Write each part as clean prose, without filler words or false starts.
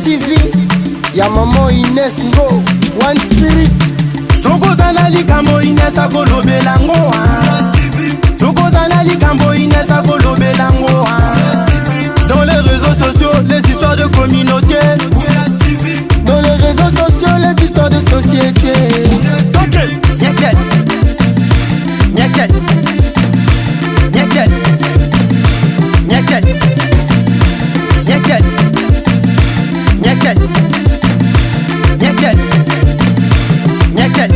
TV, ya maman Inès Ngo, One Spirit. Tokozana likambo Inès akolobelango. Tokozana likambo Inès akolobelango. Dans les réseaux sociaux, les histoires de communauté. Dans les réseaux sociaux, les histoires de société. Ok, nyeket, nyeket, nyeket, nyeket, nyeket, nyeket, nyeket, nyeket.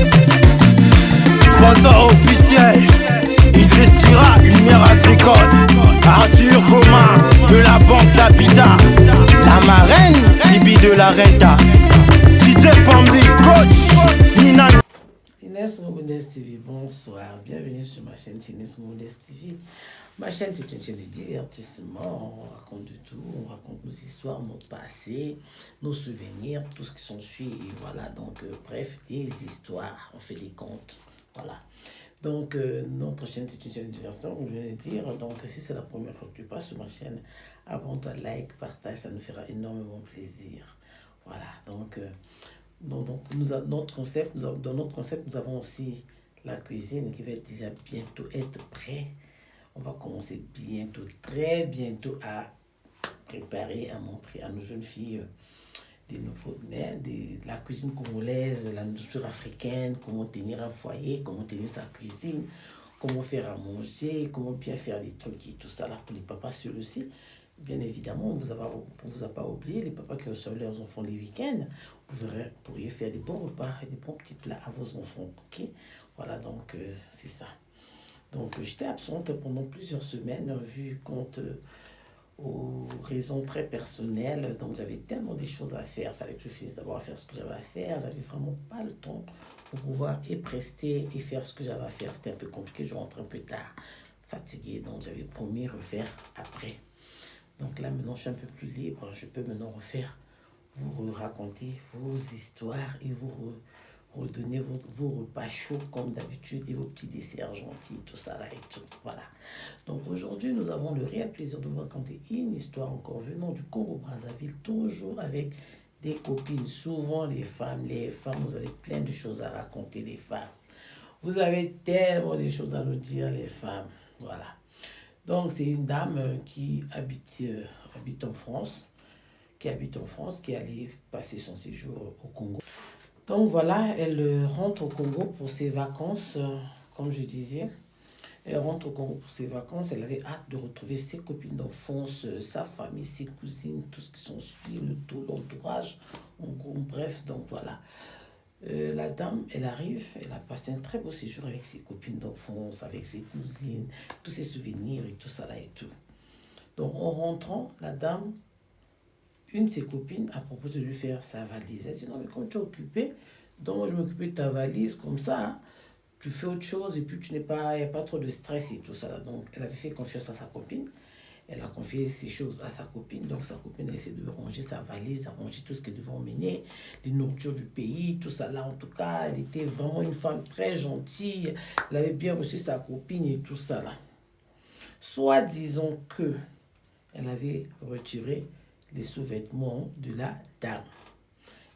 Sponsor officiel, Idriss Tira, Lumière Agricole, Arthur Goma de la Banque d'Habitat, la marraine, Bibi de la Renta, DJ Pambi, coach, Nina. Inès Modeste TV, bonsoir, bienvenue sur ma chaîne Inès Modeste TV. Ma chaîne, c'est une chaîne de divertissement, on raconte de tout, on raconte nos histoires, nos passés, nos souvenirs, tout ce qui s'ensuit, et voilà, donc bref, des histoires, on fait des contes, voilà. Donc notre chaîne, c'est une chaîne de divertissement, je viens de dire, donc si c'est la première fois que tu passes sur ma chaîne, abonne-toi, like, partage, ça nous fera énormément plaisir, voilà, donc... dans notre concept, nous avons aussi la cuisine qui va déjà bientôt être prête. On va commencer bientôt, très bientôt, à préparer, à montrer à nos jeunes filles des nouveaux-nés, de la cuisine congolaise, la nourriture africaine, comment tenir un foyer, comment tenir sa cuisine, comment faire à manger, comment bien faire des trucs et tout ça là pour les papas sur le site. Bien évidemment, on ne vous a pas oublié, les papas qui reçoivent leurs enfants les week-ends, vous pourriez faire des bons repas et des bons petits plats à vos enfants, ok? Voilà, donc c'est ça. Donc j'étais absente pendant plusieurs semaines, vu compte aux raisons très personnelles, donc j'avais tellement de choses à faire, il fallait que je finisse d'abord à faire ce que j'avais à faire, j'avais vraiment pas le temps pour pouvoir et prester et faire ce que j'avais à faire, c'était un peu compliqué, je rentrais un peu tard, fatigué, donc j'avais promis refaire après. Donc là, maintenant, je suis un peu plus libre. Je peux maintenant vous raconter vos histoires et vous redonner vos repas chauds comme d'habitude et vos petits desserts gentils, tout ça là et tout. Voilà. Donc aujourd'hui, nous avons le réel plaisir de vous raconter une histoire encore venant du Congo-Brazzaville, toujours avec des copines. Souvent, les femmes, vous avez plein de choses à raconter, les femmes. Vous avez tellement de choses à nous dire, les femmes. Voilà. Donc, c'est une dame qui habite en France, qui allait passer son séjour au Congo. Donc, voilà, elle rentre au Congo pour ses vacances, comme je disais. Elle rentre au Congo pour ses vacances. Elle avait hâte de retrouver ses copines d'enfance, sa famille, ses cousines, tout ce qui s'ensuit, tout l'entourage. En gros, bref, donc voilà. La dame, elle arrive, elle a passé un très beau séjour avec ses copines d'enfance, avec ses cousines, tous ses souvenirs et tout ça là et tout. Donc en rentrant, la dame, une de ses copines a proposé de lui faire sa valise. Elle dit non mais comme tu es occupée, donc moi je m'occupe de ta valise, comme ça, tu fais autre chose et puis il n'y a pas trop de stress et tout ça là. Donc elle avait fait confiance à sa copine. Elle a confié ces choses à sa copine. Donc, sa copine a essayé de ranger sa valise, de ranger tout ce qu'elle devait emmener, les nourritures du pays, tout ça là. En tout cas, elle était vraiment une femme très gentille. Elle avait bien reçu sa copine et tout ça là. Soit disons que elle avait retiré les sous-vêtements de la dame.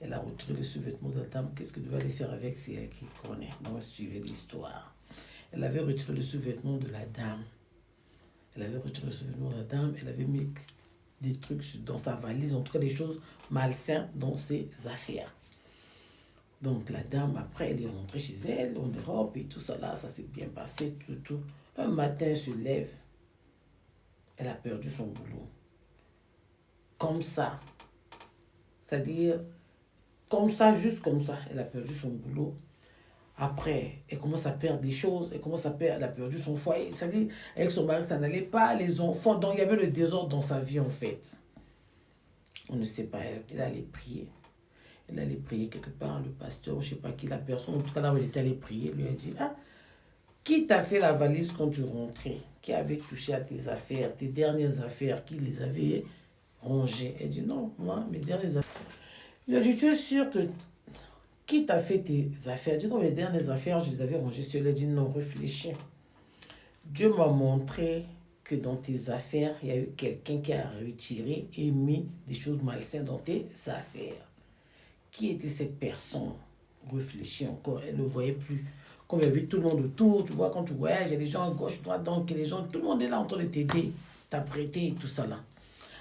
Elle a retiré les sous-vêtements de la dame. Qu'est-ce qu'elle devait aller faire avec? C'est elle qui connaît. Donc, suivez l'histoire. Elle avait retiré les sous-vêtements de la dame. Elle avait retiré le souvenir de la dame, elle avait mis des trucs dans sa valise, en tout cas des choses malsaines dans ses affaires. Donc la dame, après, elle est rentrée chez elle, en Europe, et tout ça là, ça s'est bien passé, tout. Un matin, elle se lève, elle a perdu son boulot. Comme ça. C'est-à-dire, comme ça, juste comme ça, elle a perdu son boulot. Après, elle commence à perdre des choses, elle a perdu son foyer. C'est-à-dire, avec son mari, ça n'allait pas, les enfants. Donc, il y avait le désordre dans sa vie, en fait. On ne sait pas, elle allait prier. Elle allait prier quelque part, le pasteur, je ne sais pas qui, la personne, en tout cas, là où elle était allée prier, lui a dit, ah, qui t'a fait la valise quand tu rentrais? Qui avait touché à tes affaires, tes dernières affaires, qui les avait rangées? Elle dit, non, moi, mes dernières affaires. Il a dit, tu es sûr que... Qui t'a fait tes affaires? Dis donc, mes dernières affaires, je les avais rangées sur elle. Elle dit non, réfléchis. Dieu m'a montré que dans tes affaires, il y a eu quelqu'un qui a retiré et mis des choses malsaines dans tes affaires. Qui était cette personne? Réfléchis encore, elle ne voyait plus. Comme il y avait tout le monde autour, tu vois, quand tu voyages, il y a des gens à gauche, droite, donc les gens, tout le monde est là en train de t'aider, t'apprêter et tout ça là.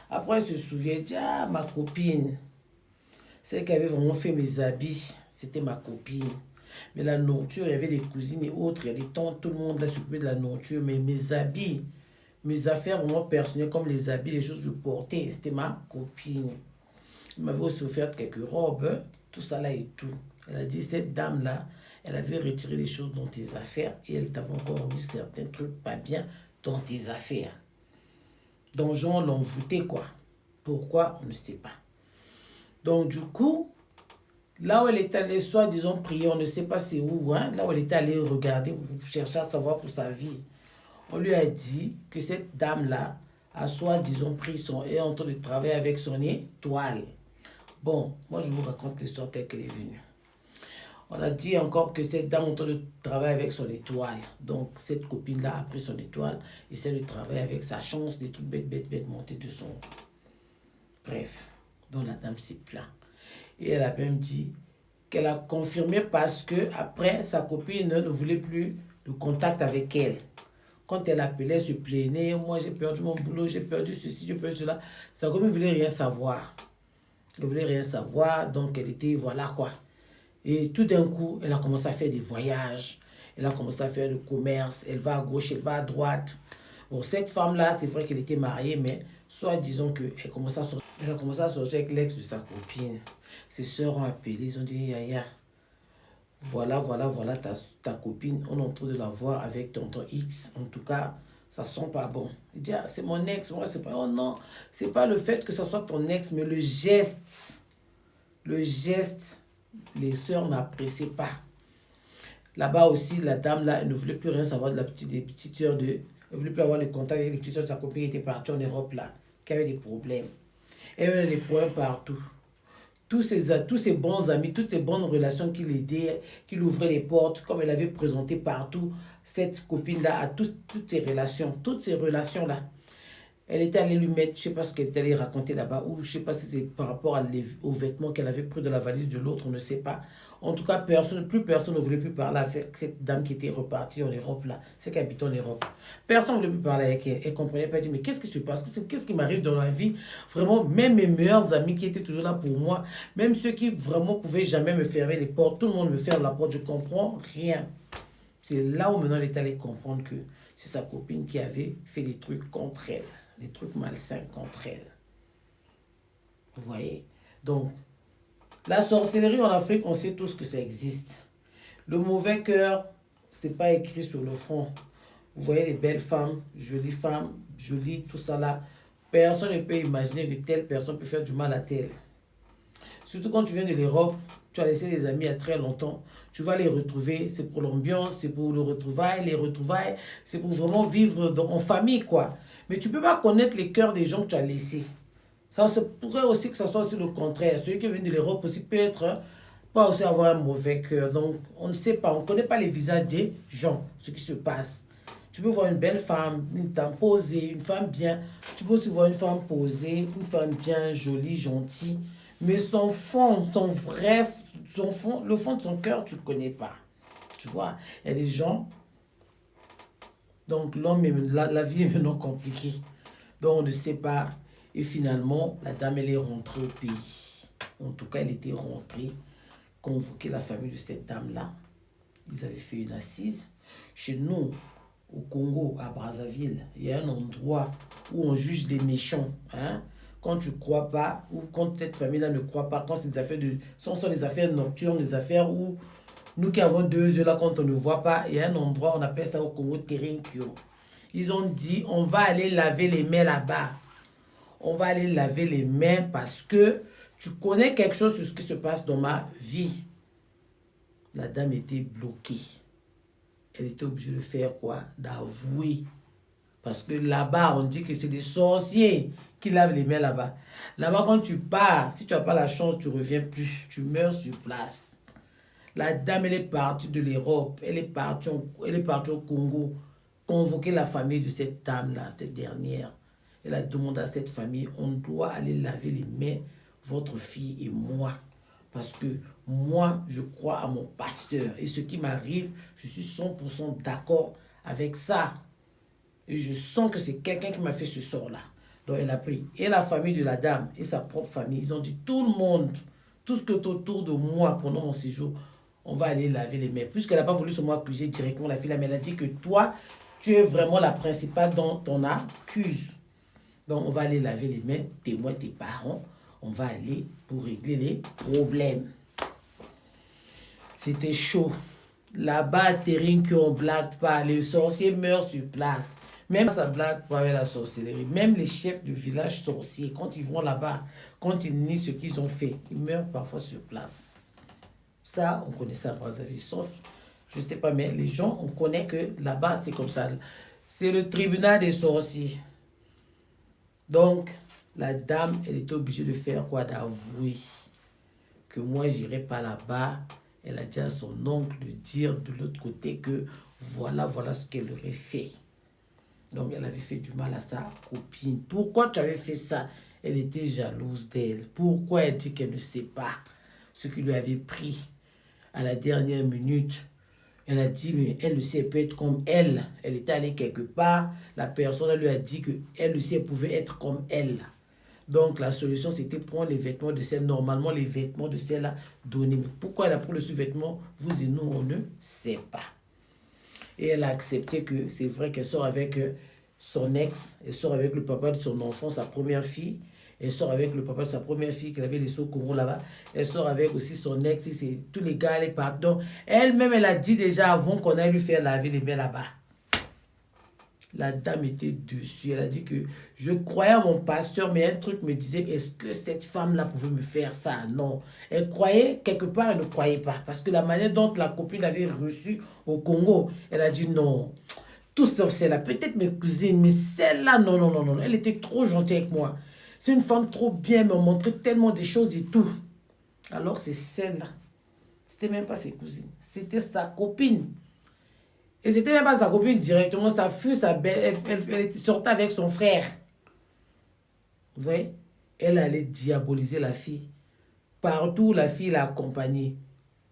Après, elle se souvient, elle dit, ah, ma copine, celle qui avait vraiment fait mes habits, c'était ma copine. Mais la nourriture, il y avait des cousines et autres, il y a des tantes, tout le monde là s'occupait de la nourriture, mais mes habits, mes affaires vraiment personnelles, comme les habits, les choses que je portais, c'était ma copine. Elle m'avait aussi offert quelques robes, hein, tout ça là et tout. Elle a dit, cette dame-là, elle avait retiré les choses dans tes affaires et elle t'avait encore mis certains trucs pas bien dans tes affaires. Donc, gens l'ont voûté, quoi. Pourquoi? On ne sait pas. Donc, du coup, là où elle est allée, soit disons prier, on ne sait pas c'est où, hein, là où elle était allée regarder, chercher à savoir pour sa vie, on lui a dit que cette dame-là a soit disons pris est en train de travailler avec son étoile. Bon, moi je vous raconte l'histoire telle qu'elle est venue. On a dit encore que cette dame est en train de travailler avec son étoile. Donc cette copine-là a pris son étoile et essaie de travailler avec sa chance, des trucs bêtes, monter de son. Bref, donc la dame s'est plainte. Et elle a même dit qu'elle a confirmé parce que après sa copine ne voulait plus le contact avec elle. Quand elle appelait, se plaignait, moi j'ai perdu mon boulot, j'ai perdu ceci, j'ai perdu cela. Sa copine ne voulait rien savoir. Elle ne voulait rien savoir, donc elle était, voilà quoi. Et tout d'un coup, elle a commencé à faire des voyages, elle a commencé à faire du commerce, elle va à gauche, elle va à droite. Bon, cette femme-là, c'est vrai qu'elle était mariée, mais soit disons qu'elle a commencé à sortir avec l'ex de sa copine. Ses sœurs ont appelé, ils ont dit, Yaya, voilà ta copine, on est en train de la voir avec tonton X. En tout cas, ça sent pas bon. Il dit, ah, c'est mon ex, moi c'est pas, oh non, c'est pas le fait que ça soit ton ex, mais le geste, les sœurs n'appréciaient pas. Là-bas aussi, la dame là, elle ne voulait plus rien savoir des petites sœurs de, elle ne voulait plus avoir le contact avec les petites sœurs de sa copine qui était partie en Europe là, qui avait des problèmes. Elle avait des problèmes partout. Tous ses bons amis, toutes ces bonnes relations qui l'aidaient, qui lui ouvraient les portes, comme elle avait présenté partout, cette copine-là a toutes ces relations-là. Elle était allée lui mettre, je ne sais pas ce qu'elle était allée raconter là-bas, ou je ne sais pas si c'est par rapport aux vêtements qu'elle avait pris de la valise de l'autre, on ne sait pas. En tout cas, plus personne ne voulait plus parler avec cette dame qui était repartie en Europe, là, celle qui habitait en Europe. Personne ne voulait plus parler avec elle. Elle ne comprenait pas, elle dit, mais qu'est-ce qui se passe? Qu'est-ce qui m'arrive dans la vie? Vraiment, même mes meilleurs amis qui étaient toujours là pour moi, même ceux qui vraiment pouvaient jamais me fermer les portes, tout le monde me ferme la porte, je ne comprends rien. C'est là où maintenant elle est allée comprendre que c'est sa copine qui avait fait des trucs contre elle, des trucs malsains contre elle. Vous voyez? Donc, la sorcellerie en Afrique, on sait tous que ça existe. Le mauvais cœur, c'est pas écrit sur le front. Vous voyez les belles femmes, jolies, tout ça là. Personne ne peut imaginer que telle personne peut faire du mal à telle. Surtout quand tu viens de l'Europe, tu as laissé des amis il y a très longtemps. Tu vas les retrouver, c'est pour l'ambiance, c'est pour les retrouvailles, c'est pour vraiment vivre en famille, quoi. Mais tu ne peux pas connaître les cœurs des gens que tu as laissés. Ça se pourrait aussi que ça soit aussi le contraire. Celui qui vient de l'Europe aussi peut aussi avoir un mauvais cœur. Donc, on ne sait pas, on ne connaît pas les visages des gens, ce qui se passe. Tu peux voir une belle femme, une dame posée, une femme bien. Tu peux aussi voir une femme posée, une femme bien, jolie, gentille. Mais son fond, le fond de son cœur, tu ne connais pas. Tu vois, il y a des gens. Donc, la vie est maintenant compliquée. Donc, on ne sait pas. Et finalement, la dame, elle est rentrée au pays. En tout cas, elle était rentrée, convoqué la famille de cette dame-là. Ils avaient fait une assise. Chez nous, au Congo, à Brazzaville, il y a un endroit où on juge des méchants. Hein? Quand tu ne crois pas, ou quand cette famille-là ne croit pas, quand c'est des affaires sont des affaires nocturnes, des affaires où nous qui avons 2 yeux là, quand on ne voit pas, il y a un endroit, on appelle ça au Congo Terinkyo. Ils ont dit, on va aller laver les mains là-bas. On va aller laver les mains parce que tu connais quelque chose sur ce qui se passe dans ma vie. La dame était bloquée. Elle était obligée de faire quoi? D'avouer. Parce que là-bas, on dit que c'est des sorciers qui lavent les mains là-bas. Là-bas, quand tu pars, si tu n'as pas la chance, tu ne reviens plus. Tu meurs sur place. La dame, elle est partie de l'Europe. Elle est partie au Congo. convoqué la famille de cette dame-là, cette dernière. Elle a demandé à cette famille, on doit aller laver les mains, votre fille et moi. Parce que moi, je crois à mon pasteur. Et ce qui m'arrive, je suis 100% d'accord avec ça. Et je sens que c'est quelqu'un qui m'a fait ce sort-là. Donc elle a pris. Et la famille de la dame et sa propre famille, ils ont dit, tout le monde, tout ce qui est autour de moi pendant mon séjour, on va aller laver les mains. Puisqu'elle n'a pas voulu se m'accuser directement, la fille, mais elle a dit que toi, tu es vraiment la principale dont on accuse. Donc on va aller laver les mains, témoin, tes parents. On va aller pour régler les problèmes. C'était chaud. Là-bas, Terrine, qu'on ne blague pas. Les sorciers meurent sur place. Même ça blague pas avec la sorcellerie. Même les chefs de village sorciers, quand ils vont là-bas, quand ils nient ce qu'ils ont fait, ils meurent parfois sur place. Ça, on connaît ça à Brazzaville. Sauf, je ne sais pas, mais les gens, on connaît que là-bas, c'est comme ça. C'est le tribunal des sorciers. Donc, la dame, elle était obligée de faire quoi? D'avouer que moi, j'irai pas là-bas. Elle a dit à son oncle de dire de l'autre côté que voilà ce qu'elle aurait fait. Donc, elle avait fait du mal à sa copine. Pourquoi tu avais fait ça? Elle était jalouse d'elle. Pourquoi elle dit qu'elle ne sait pas ce qui lui avait pris à la dernière minute? Elle a dit, mais elle aussi, elle peut être comme elle. Elle était allée quelque part. La personne elle lui a dit qu'elle aussi, elle pouvait être comme elle. Donc, la solution, c'était prendre les vêtements de celle. Normalement, les vêtements de celle-là, donner. Mais pourquoi elle a pris le sous-vêtement? Vous et nous, on ne sait pas. Et elle a accepté que c'est vrai qu'elle sort avec son ex. Elle sort avec le papa de son enfant, sa première fille. Elle sort avec le papa de sa première fille qu'elle avait laissé au Congo là-bas. Elle sort avec aussi son ex. C'est tous les gars, les pardons. Elle-même, elle a dit déjà avant qu'on aille lui faire laver les mains là-bas. La dame était dessus. Elle a dit que je croyais à mon pasteur, mais un truc me disait, est-ce que cette femme-là pouvait me faire ça? Non. Elle croyait, quelque part, elle ne croyait pas. Parce que la manière dont la copine l'avait reçue au Congo, elle a dit non. Tout sauf celle-là. Peut-être mes cousines, mais celle-là, non. Elle était trop gentille avec moi. C'est une femme trop bien, elle me montrait tellement de choses et tout. Alors c'est celle-là. C'était même pas ses cousines. C'était sa copine. Et c'était même pas sa copine directement, sa fille, sa belle, elle sortait avec son frère. Vous voyez? Elle allait diaboliser la fille. Partout, la fille l'a accompagnée.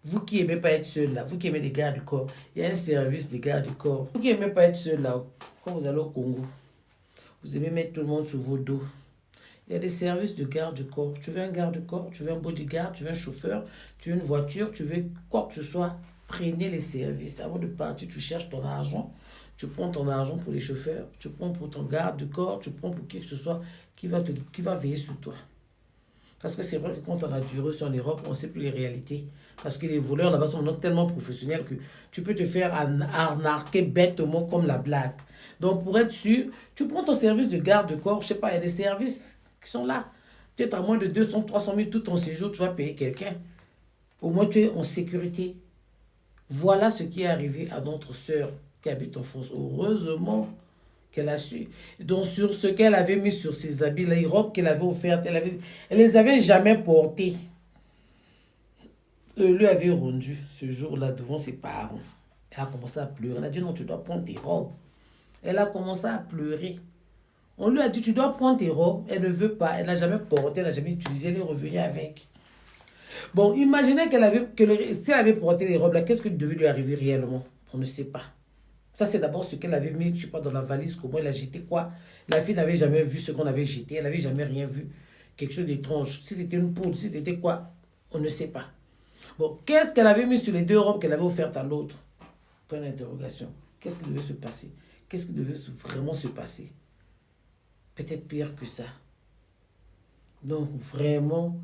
Vous qui n'aimez pas être seul là, vous qui aimez les gardes du corps, il y a un service des gardes du corps. Vous qui n'aimez pas être seul là, quand vous allez au Congo, vous aimez mettre tout le monde sur vos dos. Il y a des services de garde du corps. Tu veux un garde du corps, tu veux un bodyguard, tu veux un chauffeur, tu veux une voiture, tu veux quoi que ce soit. Prenez les services. Avant de partir, tu cherches ton argent. Tu prends ton argent pour les chauffeurs. Tu prends pour ton garde du corps. Tu prends pour qui que ce soit qui va veiller sur toi. Parce que c'est vrai que quand on a duré en Europe, on ne sait plus les réalités. Parce que les voleurs là-bas sont tellement professionnels que tu peux te faire arnaquer bêtement comme la blague. Donc pour être sûr, tu prends ton service de garde du corps. Je ne sais pas, il y a des services qui sont là. Peut-être à moins de 200, 300 000 tout ton séjour, tu vas payer quelqu'un. Au moins tu es en sécurité. Voilà ce qui est arrivé à notre sœur qui habite en France. Heureusement qu'elle a su. Donc, sur ce qu'elle avait mis sur ses habits, les robes qu'elle avait offertes, elle les avait jamais portées. Elle lui avait rendu ce jour-là devant ses parents. Elle a commencé à pleurer. Elle a dit non, tu dois prendre tes robes. Elle a commencé à pleurer. On lui a dit tu dois prendre tes robes. Elle ne veut pas. Elle n'a jamais porté, elle n'a jamais utilisé. Elle est revenue avec. Bon, imaginez si elle avait porté les robes là, qu'est-ce qui devait lui arriver réellement? On ne sait pas. Ça, c'est d'abord ce qu'elle avait mis, je ne sais pas, dans la valise, comment elle a jeté quoi. La fille n'avait jamais vu ce qu'on avait jeté, elle n'avait jamais rien vu. Quelque chose d'étrange. Si c'était une poudre, si c'était quoi, on ne sait pas. Bon, qu'est-ce qu'elle avait mis sur les deux robes qu'elle avait offertes à l'autre? Point d'interrogation. Qu'est-ce qui devait se passer? Qu'est-ce qui devait vraiment se passer? Peut-être pire que ça. Donc, vraiment...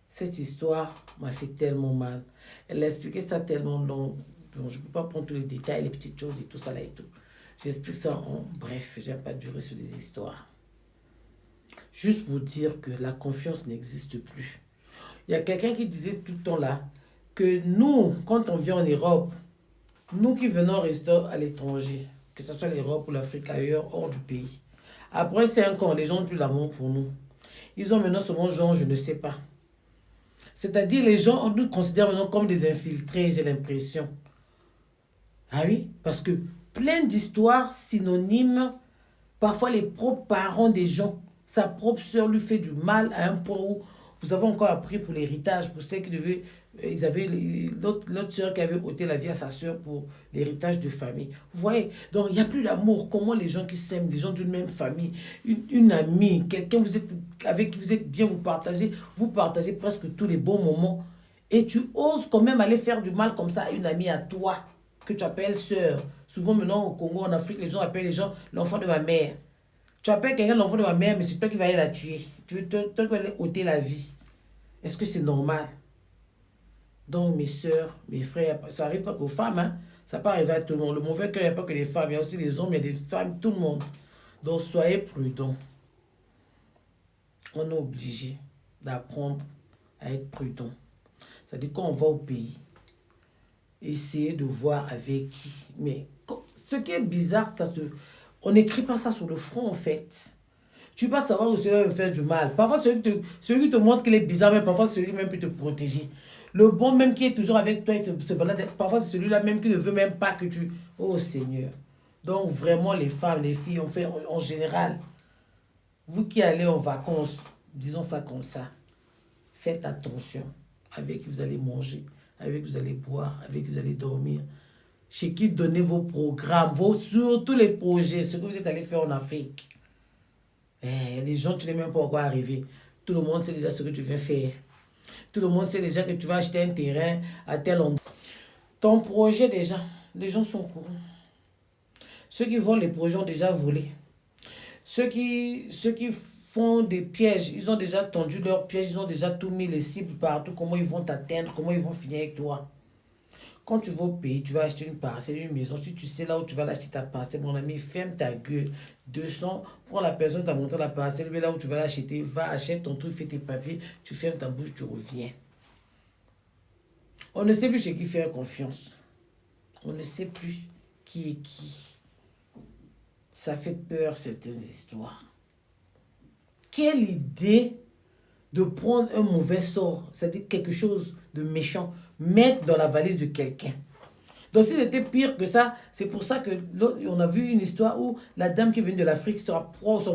Cette histoire m'a fait tellement mal. Elle a expliqué ça tellement long. Bon, je ne peux pas prendre tous les détails, les petites choses et tout ça là et tout. J'explique ça en bref. Je n'aime pas durer sur des histoires. Juste pour dire que la confiance n'existe plus. Il y a quelqu'un qui disait tout le temps là que nous, quand on vient en Europe, nous qui venons rester à l'étranger, que ce soit l'Europe ou l'Afrique ailleurs, hors du pays, après 5 ans, les gens n'ont plus l'amour pour nous. Ils ont maintenant seulement genre, je ne sais pas. C'est-à-dire, les gens nous considèrent maintenant comme des infiltrés, j'ai l'impression. Ah oui, parce que plein d'histoires synonymes. Parfois, les propres parents des gens, sa propre soeur lui fait du mal à un point où vous avez encore appris pour l'héritage, pour ceux qui devaient... Ils avaient l'autre soeur qui avait ôté la vie à sa soeur pour l'héritage de famille. Vous voyez? Donc, il n'y a plus d'amour. Comment les gens qui s'aiment, les gens d'une même famille, une amie, quelqu'un avec qui vous êtes bien, vous partagez presque tous les bons moments. Et tu oses quand même aller faire du mal comme ça à une amie à toi, que tu appelles sœur. Souvent maintenant au Congo, en Afrique, les gens appellent les gens l'enfant de ma mère. Tu appelles quelqu'un l'enfant de ma mère, mais c'est toi qui vas aller la tuer. Toi qui vas aller ôter la vie. Est-ce que c'est normal? Donc mes sœurs, mes frères, ça n'arrive pas qu'aux femmes, hein? Ça peut arriver à tout le monde. Le mauvais cœur, il n'y a pas que les femmes, il y a aussi les hommes, il y a des femmes, tout le monde. Donc soyez prudents. On est obligé d'apprendre à être prudent. C'est-à-dire quand on va au pays, essayez de voir avec qui. Mais ce qui est bizarre, on n'écrit pas ça sur le front en fait. Tu vas savoir où celui-là va faire du mal. Parfois, celui qui te montre qu'il est bizarre, mais parfois celui même peut te protéger. Le bon même qui est toujours avec toi, parfois c'est celui-là même qui ne veut même pas que tu... Oh Seigneur. Donc vraiment les femmes, les filles, on fait en général. Vous qui allez en vacances, disons ça comme ça, faites attention avec qui vous allez manger, avec qui vous allez boire, avec qui vous allez dormir. Chez qui donnez vos programmes, surtout les projets, ce que vous êtes allé faire en Afrique. Il y a des gens, tu n'es même pas encore arrivé. Tout le monde sait déjà ce que tu viens faire. Tout le monde sait déjà que tu vas acheter un terrain à tel endroit. Ton projet déjà, les gens sont au courant. Ceux qui vendent les projets ont déjà volé. Ceux qui font des pièges, ils ont déjà tendu leurs pièges, ils ont déjà tout mis les cibles partout, comment ils vont t'atteindre, comment ils vont finir avec toi. Quand tu vas au pays, tu vas acheter une parcelle, une maison. Si tu sais là où tu vas l'acheter ta parcelle, mon ami, ferme ta gueule. 200, prends la personne qui t'a montré la parcelle, mais là où tu vas l'acheter, va, achète ton truc, fais tes papiers, tu fermes ta bouche, tu reviens. On ne sait plus chez qui faire confiance. On ne sait plus qui est qui. Ça fait peur, certaines histoires. Quelle idée de prendre un mauvais sort, c'est-à-dire quelque chose de méchant, mettre dans la valise de quelqu'un. Donc si c'était pire que ça, c'est pour ça que on a vu une histoire où la dame qui vient de l'Afrique, son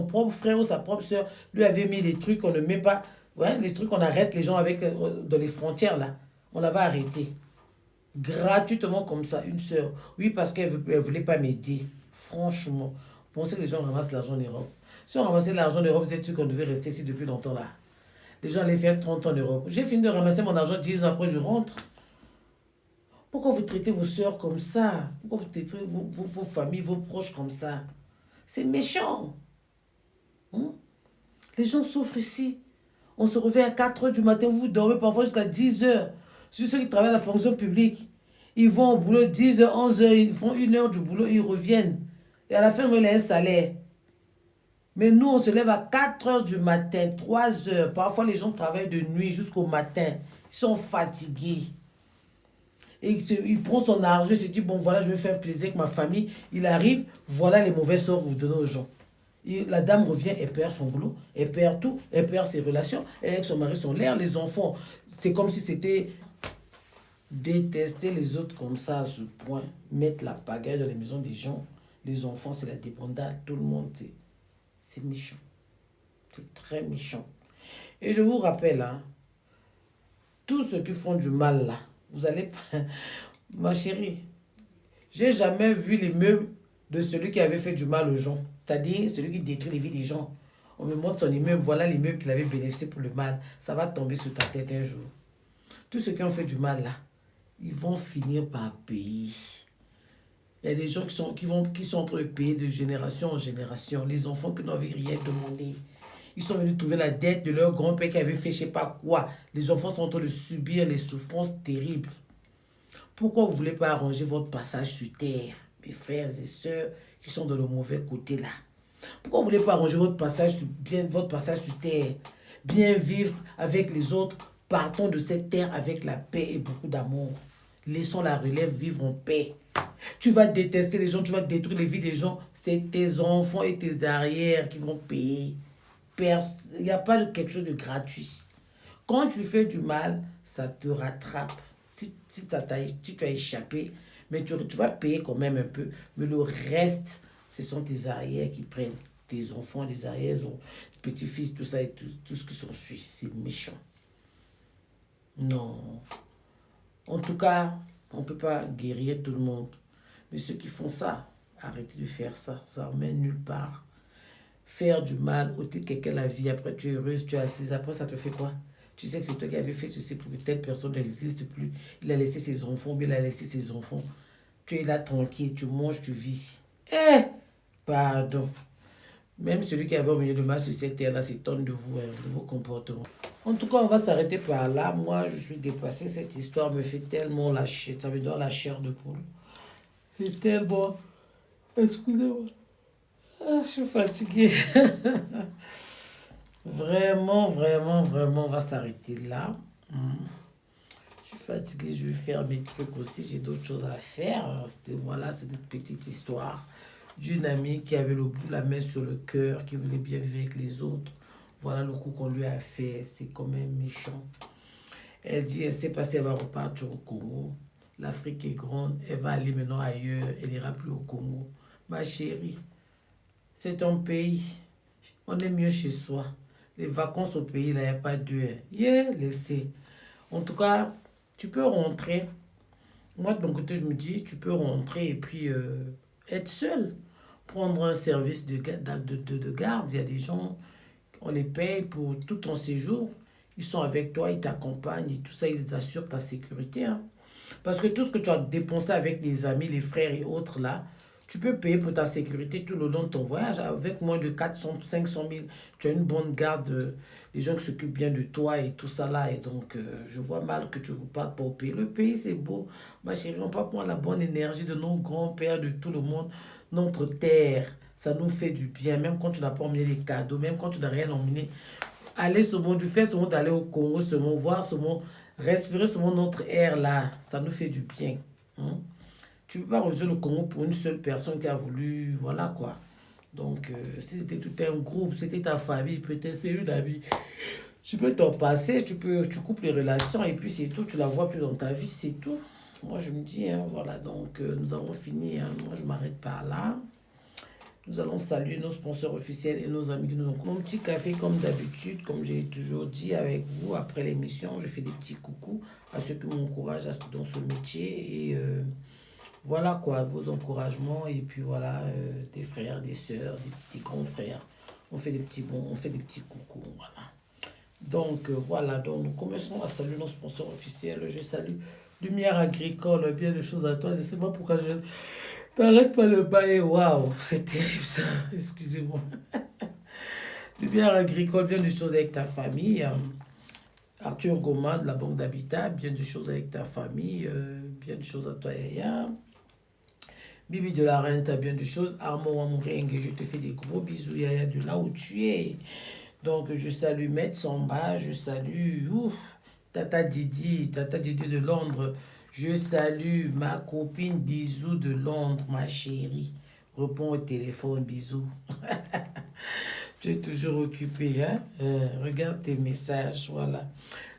propre frère ou sa propre soeur lui avait mis des trucs qu'on ne met pas, ouais, les trucs qu'on arrête les gens avec dans les frontières là. On l'avait arrêté. Gratuitement comme ça, une soeur. Oui, parce qu'elle ne voulait pas m'aider. Franchement, vous pensez que les gens ramassent l'argent en Europe? Si on ramassait l'argent en Europe, vous êtes sûr qu'on devait rester ici depuis longtemps là. Les gens allaient faire 30 ans en Europe. J'ai fini de ramasser mon argent 10 ans après, je rentre. Pourquoi vous traitez vos soeurs comme ça? Pourquoi vous traitez vos familles, vos proches comme ça? C'est méchant. Les gens souffrent ici. On se réveille à 4 h du matin, vous dormez parfois jusqu'à 10 h. Sur ceux qui travaillent à la fonction publique, ils vont au boulot 10 h, 11 h, ils font 1 heure du boulot, ils reviennent. Et à la fin, il y a un salaire. Mais nous, on se lève à 4 h du matin, 3 h. Parfois, les gens travaillent de nuit jusqu'au matin. Ils sont fatigués. Et il prend son argent, il se dit, bon, voilà, je vais faire plaisir avec ma famille. Il arrive, voilà les mauvais sorts que vous donnez aux gens. Et la dame revient, elle perd son boulot, elle perd tout, elle perd ses relations. Elle avec son mari sont l'air, les enfants. C'est comme si c'était détester les autres comme ça à ce point. Mettre la pagaille dans les maisons des gens. Les enfants, c'est la débandade. Tout le monde, c'est méchant. C'est très méchant. Et je vous rappelle, hein, tous ceux qui font du mal là, vous allez pas... Ma chérie, j'ai jamais vu les meubles de celui qui avait fait du mal aux gens. C'est-à-dire celui qui détruit les vies des gens. On me montre son immeuble, voilà l'immeuble qu'il avait bénéficié pour le mal. Ça va tomber sur ta tête un jour. Tous ceux qui ont fait du mal là, ils vont finir par payer. Il y a des gens qui sont en train de payer de génération en génération. Les enfants qui n'avaient rien demandé. Ils sont venus trouver la dette de leur grand-père qui avait fait je ne sais pas quoi. Les enfants sont en train de subir les souffrances terribles. Pourquoi vous ne voulez pas arranger votre passage sur terre, mes frères et sœurs qui sont dans le mauvais côté là? Pourquoi vous ne voulez pas arranger votre passage sur terre? Bien vivre avec les autres. Partons de cette terre avec la paix et beaucoup d'amour. Laissons la relève vivre en paix. Tu vas détester les gens, tu vas détruire les vies des gens. C'est tes enfants et tes arrières qui vont payer. Il n'y a pas de quelque chose de gratuit. Quand tu fais du mal, ça te rattrape. Si tu as échappé, Mais tu vas payer quand même un peu. Mais le reste, ce sont tes arrières qui prennent. Tes enfants, les arrières, petits-fils, tout ça et tout ce qui s'ensuit. C'est méchant. Non. En tout cas, on ne peut pas guérir tout le monde. Mais ceux qui font ça, arrêtez de faire ça. Ça ne mène nulle part. Faire du mal, ôter quelqu'un la vie, après tu es heureuse, tu es assise, après ça te fait quoi? Tu sais que c'est toi qui avais fait ceci pour que telle personne n'existe plus. Il a laissé ses enfants, mais il a laissé ses enfants. Tu es là tranquille, tu manges, tu vis. Eh! Pardon. Même celui qui avait au milieu de ma société, là, s'étonne de vous, de vos comportements. En tout cas, on va s'arrêter par là. Moi, je suis dépassé. Cette histoire me fait tellement lâcher. Ça me donne la chair de poule. C'est tellement... Excusez-moi. Ah, je suis fatiguée. Vraiment, vraiment, vraiment, on va s'arrêter là. Je suis fatiguée, je vais faire mes trucs aussi. J'ai d'autres choses à faire. Voilà, c'est une petite histoire d'une amie qui avait la main sur le cœur, qui voulait bien vivre avec les autres. Voilà le coup qu'on lui a fait. C'est quand même méchant. Elle dit, elle sait pas si elle va repartir au Congo. L'Afrique est grande. Elle va aller maintenant ailleurs. Elle n'ira plus au Congo. Ma chérie, c'est ton pays. On est mieux chez soi. Les vacances au pays, là, il n'y a pas de... laissez. En tout cas, tu peux rentrer. Moi, de mon côté, je me dis, tu peux rentrer et puis être seul. Prendre un service de garde. Il y a des gens, on les paye pour tout ton séjour. Ils sont avec toi, ils t'accompagnent et tout ça, ils assurent ta sécurité. Hein. Parce que tout ce que tu as dépensé avec les amis, les frères et autres, là, tu peux payer pour ta sécurité tout le long de ton voyage. Avec moins de 400, 500 000, tu as une bonne garde, les gens qui s'occupent bien de toi et tout ça là. Et donc, je vois mal que tu ne repartes pas au pays. Le pays, c'est beau. Ma chérie, on va prendre la bonne énergie de nos grands-pères, de tout le monde. Notre terre, ça nous fait du bien. Même quand tu n'as pas emmené les cadeaux, même quand tu n'as rien emmené. Aller ce monde, du fait ce monde d'aller au Congo, ce monde, voir ce monde, respirer ce monde, notre air là, ça nous fait du bien. Hein? Tu ne peux pas rejoindre le Congo pour une seule personne qui a voulu, voilà quoi. Donc, si c'était tout un groupe, c'était ta famille, peut-être c'est une amie. Tu peux t'en passer, tu coupes les relations et puis c'est tout, tu la vois plus dans ta vie, c'est tout. Moi, je me dis, hein, voilà, donc nous avons fini, hein, moi je m'arrête par là. Nous allons saluer nos sponsors officiels et nos amis qui nous ont pris un petit café comme d'habitude, comme j'ai toujours dit avec vous. Après l'émission, je fais des petits coucous à ceux qui m'encouragent dans ce métier et... voilà quoi, vos encouragements et puis voilà, des frères, des sœurs, des grands frères. On fait des petits bons, on fait des petits coucous, voilà. Donc voilà, donc nous commençons à saluer nos sponsors officiels. Je salue Lumière Agricole, bien de choses à toi. Je ne sais pas pourquoi je n'arrête pas le bail. Waouh, c'est terrible ça, excusez-moi. Lumière Agricole, bien de choses avec ta famille. Arthur Goma de la Banque d'Habitat, bien de choses avec ta famille. Bien de choses à toi, Yaya. Bibi de la Reine, t'as bien de choses. Armand Amoureng, je te fais des gros bisous, Yaya, de là où tu es. Donc, je salue Maître Samba, je salue Tata Didi de Londres. Je salue ma copine, bisous de Londres, ma chérie. Réponds au téléphone, bisous. Tu es toujours occupé, hein? Regarde tes messages, voilà.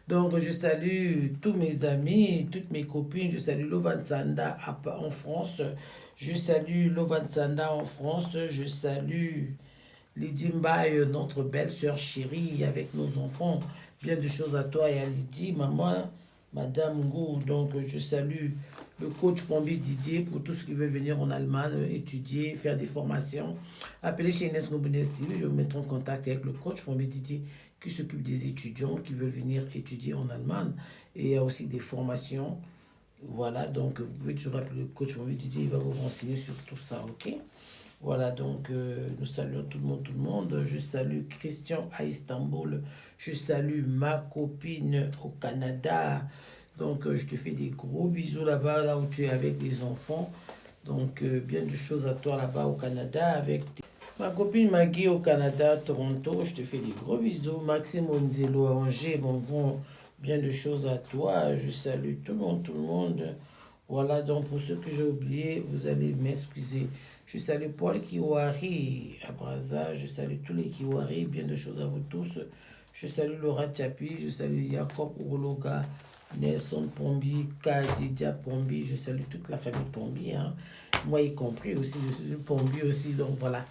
Donc, je salue tous mes amis, toutes mes copines. Je salue Lovan Sanda en France. Je salue Lovan Sanda en France. Je salue Lydie Mbaye, notre belle-sœur chérie, avec nos enfants. Bien de choses à toi et à Lydie, maman, Madame Ngou. Donc, je salue le coach Pombi Didier pour tous ceux qui veulent venir en Allemagne, étudier, faire des formations. Appelez chez Ines Ngobunes TV, je vais vous mettre en contact avec le coach Pombi Didier qui s'occupe des étudiants qui veulent venir étudier en Allemagne. Et il y a aussi des formations. Voilà, donc vous pouvez toujours appeler le coach Pombi Didier, il va vous renseigner sur tout ça, ok? Voilà, donc nous saluons tout le monde. Je salue Christian à Istanbul. Je salue ma copine au Canada. Donc, je te fais des gros bisous là-bas, là où tu es avec les enfants. Donc, bien de choses à toi là-bas au Canada. Avec ma copine Maggie au Canada, Toronto. Je te fais des gros bisous. Maxime Onzelo à Angers, mon bon, bien de choses à toi. Je salue tout le monde. Voilà, donc pour ceux que j'ai oubliés, vous allez m'excuser. Je salue Paul Kiwari à Brazza, je salue tous les Kiwari, bien de choses à vous tous. Je salue Laura Tchapi, je salue Jacob Urologa, Nelson Pombi, Kadidja Pombi, je salue toute la famille Pombi, hein. Moi y compris aussi, je suis Pombi aussi, donc voilà.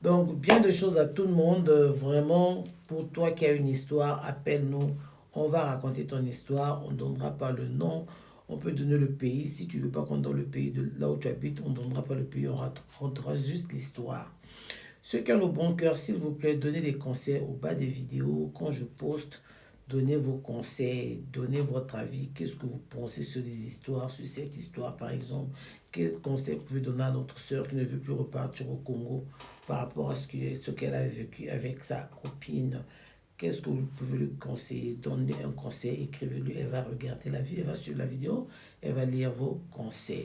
Donc bien de choses à tout le monde, vraiment, pour toi qui as une histoire, appelle-nous, on va raconter ton histoire, on ne donnera pas le nom, on peut donner le pays, si tu ne veux pas qu'on donne le pays de là où tu habites, on ne donnera pas le pays, on racontera juste l'histoire. Ceux qui ont le bon cœur, s'il vous plaît, donnez des conseils au bas des vidéos. Quand je poste, donnez vos conseils, donnez votre avis. Qu'est-ce que vous pensez sur des histoires, sur cette histoire par exemple? Quel conseil vous pouvez donner à notre sœur qui ne veut plus repartir au Congo par rapport à ce qu'elle a vécu avec sa copine? Qu'est-ce que vous pouvez lui conseiller? Donnez un conseil, écrivez-lui, elle va regarder la vidéo, elle va suivre la vidéo, elle va lire vos conseils.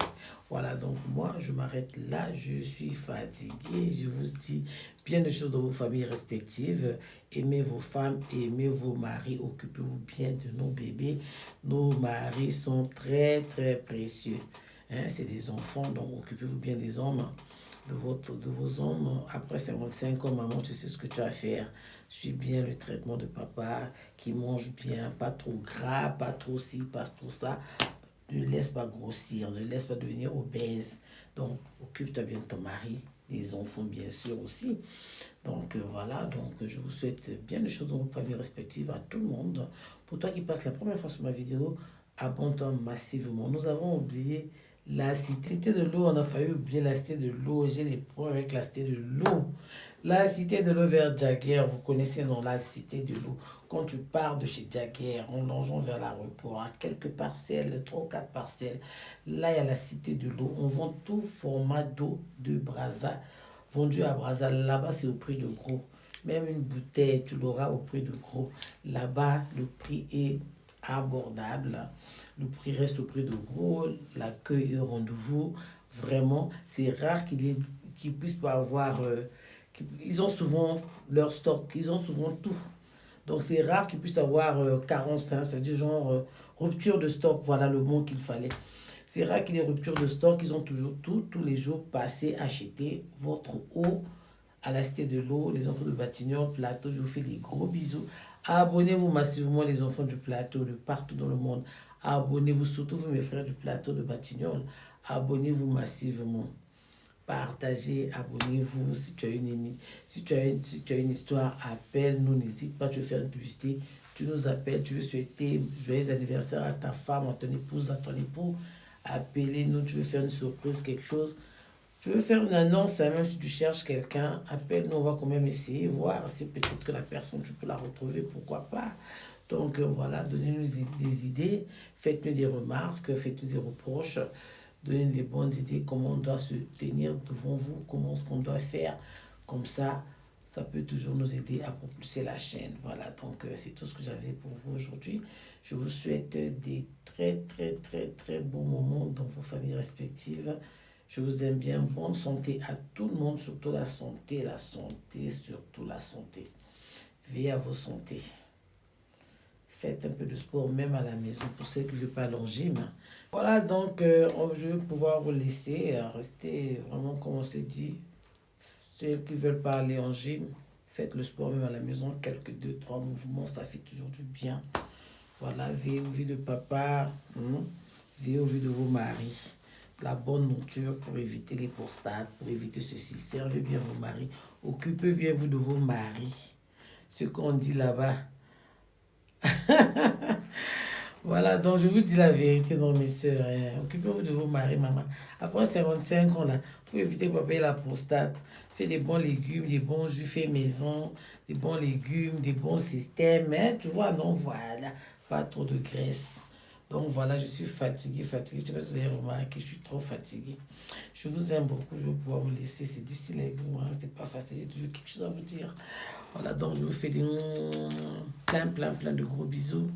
Voilà, donc moi, je m'arrête là, je suis fatigué, je vous dis bien de choses dans vos familles respectives. Aimez vos femmes, aimez vos maris, occupez-vous bien de nos bébés. Nos maris sont très, très précieux. Hein, c'est des enfants, donc occupez-vous bien des hommes. De vos hommes, après 55 ans, maman, tu sais ce que tu as à faire. Suis bien le traitement de papa, qui mange bien, pas trop gras, pas trop ci, pas trop ça. Ne laisse pas grossir, ne laisse pas devenir obèse. Donc, occupe-toi bien de ton mari, des enfants bien sûr aussi. Donc voilà, donc je vous souhaite bien de choses dans vos familles respectives à tout le monde. Pour toi qui passes la première fois sur ma vidéo, abonne-toi massivement. Nous avons oublié la cité de l'eau, on a failli oublier la cité de l'eau. J'ai des problèmes avec la cité de l'eau. La cité de l'eau vers Jaguar, vous connaissez dans la cité de l'eau. Quand tu pars de chez Jaguar, en longeant vers l'aéroport, à quelques parcelles, 3 ou 4 parcelles, là il y a la cité de l'eau. On vend tout format d'eau de Brazza, vendu à Brazza. Là-bas, c'est au prix de gros. Même une bouteille, tu l'auras au prix de gros. Là-bas, le prix est abordable. Le prix reste au prix de gros. L'accueil est au rendez-vous. Vraiment, c'est rare qu'ils puissent pas avoir... ils ont souvent leur stock, ils ont souvent tout. Donc c'est rare qu'ils puissent avoir carence, hein, c'est-à-dire genre rupture de stock, voilà le mot qu'il fallait. C'est rare qu'il y ait rupture de stock, ils ont toujours tout, tous les jours passez, achetez votre eau à la cité de l'eau, les enfants de Batignolles, Plateau, je vous fais des gros bisous. Abonnez-vous massivement les enfants du Plateau, de partout dans le monde. Abonnez-vous, surtout vous mes frères du Plateau de Batignolles, abonnez-vous massivement. Partagez, abonnez-vous. Si tu as une histoire, appelle-nous, n'hésite pas, tu veux faire une publicité, tu nous appelles, tu veux souhaiter joyeux anniversaire à ta femme, à ton épouse, à ton époux, appelez-nous, tu veux faire une surprise, quelque chose, tu veux faire une annonce, même si tu cherches quelqu'un, appelle-nous, on va quand même essayer, voir si peut-être que la personne, tu peux la retrouver, pourquoi pas. Donc voilà, donnez-nous des idées, faites-nous des remarques, faites-nous des reproches, donnez les bonnes idées, comment on doit se tenir devant vous, comment ce qu'on doit faire. Comme ça, ça peut toujours nous aider à propulser la chaîne. Voilà, donc c'est tout ce que j'avais pour vous aujourd'hui. Je vous souhaite des très, très, très, très beaux moments dans vos familles respectives. Je vous aime bien. Bonne santé à tout le monde, surtout la santé, surtout la santé. Veillez à vos santé. Faites un peu de sport, même à la maison, pour ceux qui ne veulent pas aller en gym. Voilà, donc je vais pouvoir vous laisser rester vraiment, comme on se dit, ceux qui ne veulent pas aller en gym, faites le sport même à la maison, quelques 2-3 mouvements, ça fait toujours du bien. Voilà, veillez au vie de papa, veillez au vie de vos maris. La bonne nourriture pour éviter les prostates, pour éviter ceci. Servez bien vos maris, occupez bien vous de vos maris. Ce qu'on dit là-bas. Voilà, donc je vous dis la vérité, non mes soeurs, hein. Occupez-vous de vos maris, maman. Après 55 ans, là, pour éviter que papa ait la prostate, faites des bons légumes, des bons jus faits maison, des bons légumes, des bons systèmes, hein. Tu vois, non, voilà, pas trop de graisse. Donc voilà, je suis fatiguée. Je ne sais pas si vous avez remarqué, je suis trop fatiguée. Je vous aime beaucoup, je vais pouvoir vous laisser. C'est difficile avec vous, hein. C'est pas facile, j'ai toujours quelque chose à vous dire. Voilà, donc je vous fais des plein de gros bisous.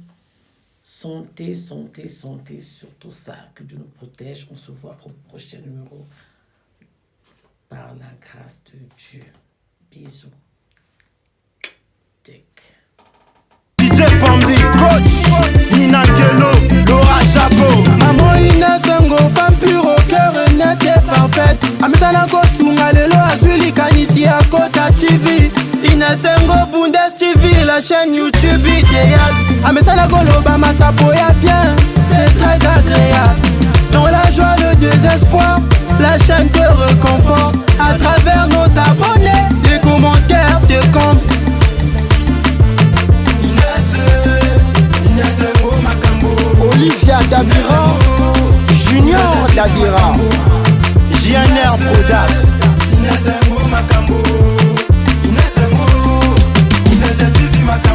Santé, surtout ça. Que Dieu nous protège. On se voit au prochain numéro. Par la grâce de Dieu. Bisous. Tic. DJ Pombi, coach, Nina Kelo, Laura Chapeau. Maman Inasengo, femme pure au cœur net et parfaite. Amisana Kosunga lelo azwili kanisi ya Kota TV. Inasengo Bundes TV. la chaîne YouTube idéal. Amesana Koloba Masapo ya bien, c'est très agréable. Dans la joie, le désespoir, la chaîne te réconforte. À travers nos abonnés, les commentaires te comblent. Olivia Dabira, Junior Dabira, JNR Prodac.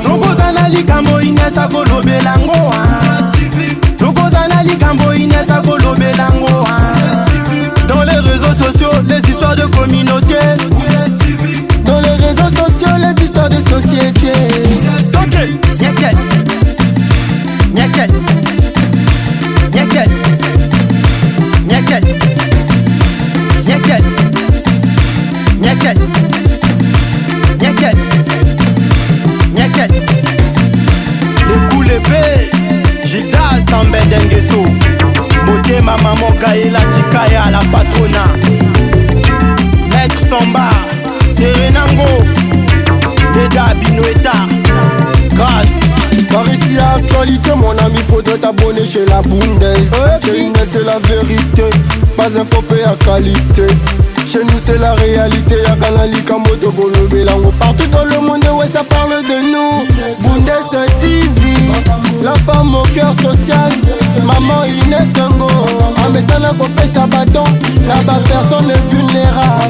Zokozana likambo Inesa kolobelango Zokozana likambo Inesa kolobelango. Dans les réseaux sociaux, les histoires de communauté. dans les réseaux sociaux, les histoires de société. Ok, nyakes, nyakes, nyakes, nyakes, nyakes, nyakes, nyakes, nyakes. Les coups l'épée, Gilda Sambendengeso. Beauté ma maman Gaëla Chikaya la patrona. Maître Samba, Serenango, Leda Binoeta, grâce. Par ici actualité, mon ami, faudrait t'abonner chez la Bundes. Chez Inès c'est la vérité, pas un faux à qualité. Chez nous c'est la réalité, y'a Kanali Kamoto Kolobelango. Partout dans le monde, ouais ça parle de nous. Bundes TV, la femme au cœur social. Maman Inès Ngo, Amesana Kopé Sabaton, là-bas personne n'est vulnérable.